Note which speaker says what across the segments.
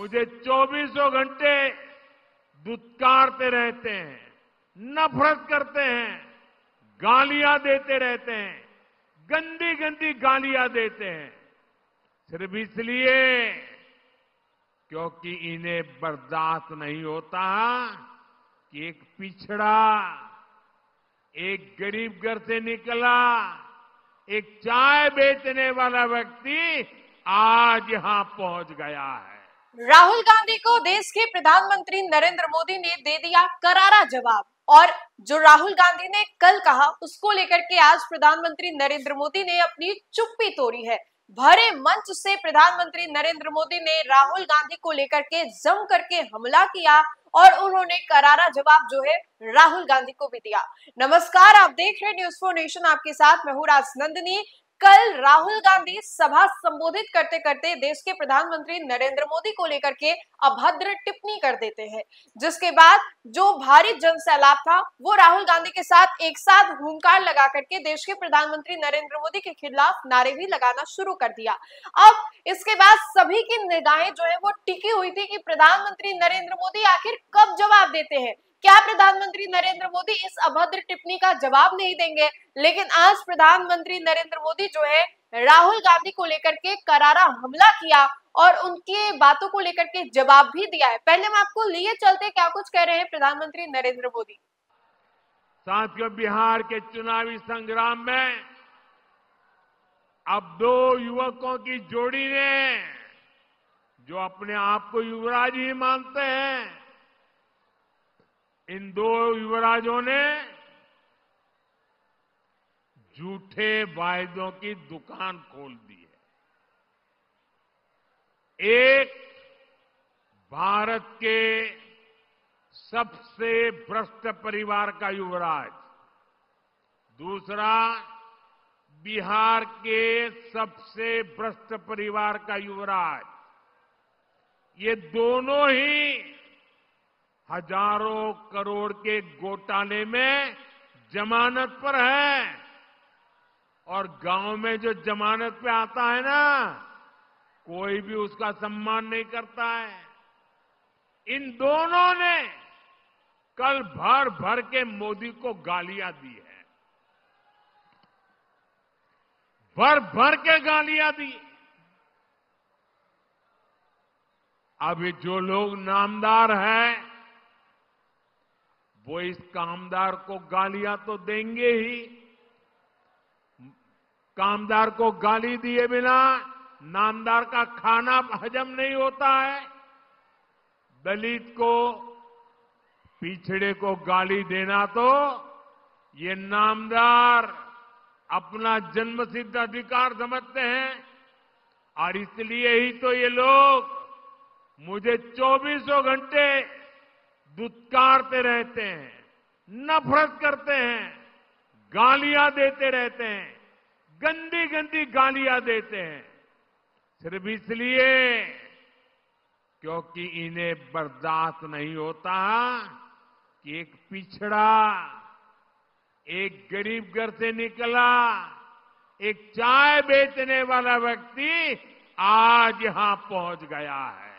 Speaker 1: मुझे 24 घंटे दुत्कारते रहते हैं, नफरत करते हैं, गालियां देते रहते हैं, गंदी गंदी गालियां देते हैं, सिर्फ इसलिए क्योंकि इन्हें बर्दाश्त नहीं होता कि एक पिछड़ा, एक गरीब घर से निकला, एक चाय बेचने वाला व्यक्ति आज यहां पहुंच गया है।
Speaker 2: राहुल गांधी को देश के प्रधानमंत्री नरेंद्र मोदी ने दे दिया करारा जवाब, और जो राहुल गांधी ने कल कहा उसको लेकर के आज प्रधानमंत्री नरेंद्र मोदी ने अपनी चुप्पी तोड़ी है। भरे मंच से प्रधानमंत्री नरेंद्र मोदी ने राहुल गांधी को लेकर के जम करके हमला किया और उन्होंने करारा जवाब जो है राहुल गांधी को भी दिया। नमस्कार, आप देख रहे हैं न्यूज़ फॉर नेशन, आपके साथ मैं हूं राजनंदिनी। कल राहुल गांधी सभा संबोधित करते करते देश के प्रधानमंत्री नरेंद्र मोदी को लेकर के अभद्र टिप्पणी कर देते हैं, जिसके बाद जो भारी जनसैलाब था वो राहुल गांधी के साथ एक साथ हुंकार लगा करके देश के प्रधानमंत्री नरेंद्र मोदी के खिलाफ नारे भी लगाना शुरू कर दिया। अब इसके बाद सभी की निगाहें जो है वो टिकी हुई थी कि प्रधानमंत्री नरेंद्र मोदी आखिर कब जवाब देते हैं। क्या प्रधानमंत्री नरेंद्र मोदी इस अभद्र टिप्पणी का जवाब नहीं देंगे? लेकिन आज प्रधानमंत्री नरेंद्र मोदी जो है राहुल गांधी को लेकर के करारा हमला किया और उनकी बातों को लेकर के जवाब भी दिया है। पहले हम आपको लिए चलते क्या कुछ कह रहे हैं प्रधानमंत्री नरेंद्र मोदी।
Speaker 1: साथियों, बिहार के चुनावी संग्राम में अब दो युवकों की जोड़ी ने, जो अपने आप को युवराज ही मानते हैं, इन दो युवराजों ने झूठे वायदों की दुकान खोल दी है। एक भारत के सबसे भ्रष्ट परिवार का युवराज, दूसरा बिहार के सबसे भ्रष्ट परिवार का युवराज। ये दोनों ही हजारों करोड़ के घोटाले में जमानत पर है, और गांव में जो जमानत पे आता है ना, कोई भी उसका सम्मान नहीं करता है। इन दोनों ने कल भर भर के मोदी को गालियां दी है, भर भर के गालियां दी। अभी जो लोग नामदार हैं वो इस कामदार को गालियां तो देंगे ही। कामदार को गाली दिए बिना नामदार का खाना हजम नहीं होता है। दलित को, पिछड़े को गाली देना तो ये नामदार अपना जन्मसिद्ध अधिकार समझते हैं, और इसलिए ही तो ये लोग मुझे 24 घंटे दुत्कारते रहते हैं, नफरत करते हैं, गालियां देते रहते हैं, गंदी गंदी गालियां देते हैं, सिर्फ इसलिए क्योंकि इन्हें बर्दाश्त नहीं होता कि एक पिछड़ा, एक गरीब घर से निकला, एक चाय बेचने वाला व्यक्ति आज यहां पहुंच गया है।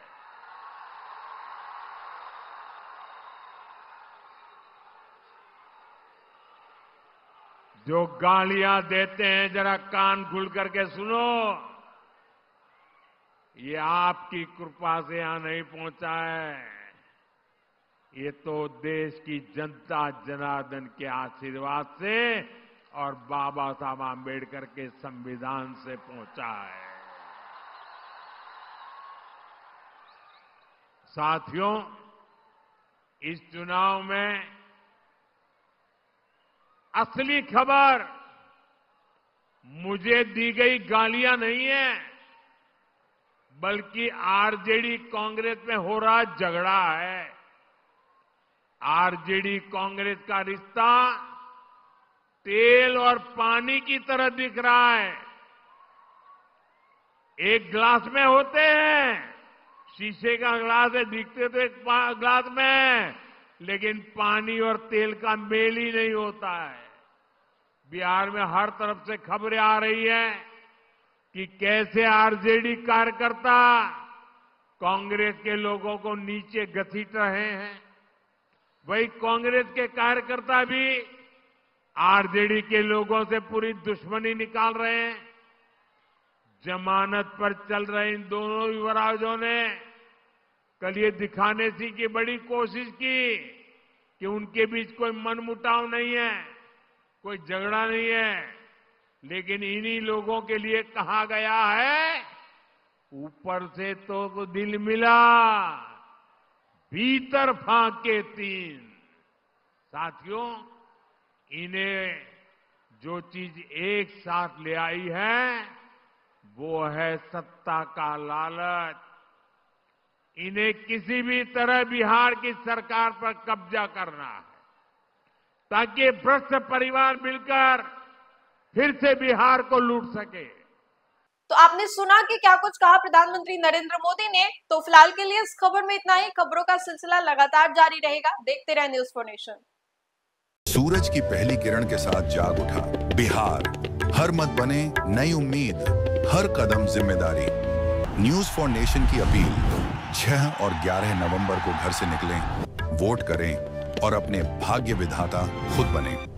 Speaker 1: जो गालियां देते हैं, जरा कान खुल करके सुनो। ये आपकी कृपा से यहां नहीं पहुंचा है, ये तो देश की जनता जनार्दन के आशीर्वाद से और बाबा साहब आंबेडकर के संविधान से पहुंचा है। साथियों, इस चुनाव में असली खबर मुझे दी गई गालियां नहीं है, बल्कि आरजेडी कांग्रेस में हो रहा झगड़ा है। आरजेडी कांग्रेस का रिश्ता तेल और पानी की तरह दिख रहा है। एक गिलास में होते हैं, शीशे का गिलास है, दिखते तो एक गिलास में, लेकिन पानी और तेल का मेल ही नहीं होता है। बिहार में हर तरफ से खबरें आ रही है कि कैसे आरजेडी कार्यकर्ता कांग्रेस के लोगों को नीचे घसीट रहे हैं, वही कांग्रेस के कार्यकर्ता भी आरजेडी के लोगों से पूरी दुश्मनी निकाल रहे हैं। जमानत पर चल रहे इन दोनों युवराजों ने कल ये दिखाने की बड़ी कोशिश की कि उनके बीच कोई मनमुटाव नहीं है, कोई झगड़ा नहीं है, लेकिन इन्हीं लोगों के लिए कहा गया है, ऊपर से तो दिल मिला, भीतर फाके तीन। साथियों, इन्हें जो चीज एक साथ ले आई है वो है सत्ता का लालच। इन्हें किसी भी तरह बिहार की सरकार पर कब्जा करना है ताकि भ्रष्ट परिवार मिलकर फिर से बिहार को लूट सके।
Speaker 2: तो आपने सुना कि क्या कुछ कहा प्रधानमंत्री नरेंद्र मोदी ने। तो फिलहाल के लिए इस खबर में इतना ही। खबरों का सिलसिला लगातार जारी रहेगा। देखते रहे न्यूज़ फॉर नेशन।
Speaker 3: सूरज की पहली किरण के साथ जाग उठा बिहार, हर मत बने नई उम्मीद, हर कदम जिम्मेदारी। न्यूज़ फॉर नेशन की अपील, 6 और 11 नवंबर को घर से निकलें, वोट करें और अपने भाग्य विधाता खुद बनें।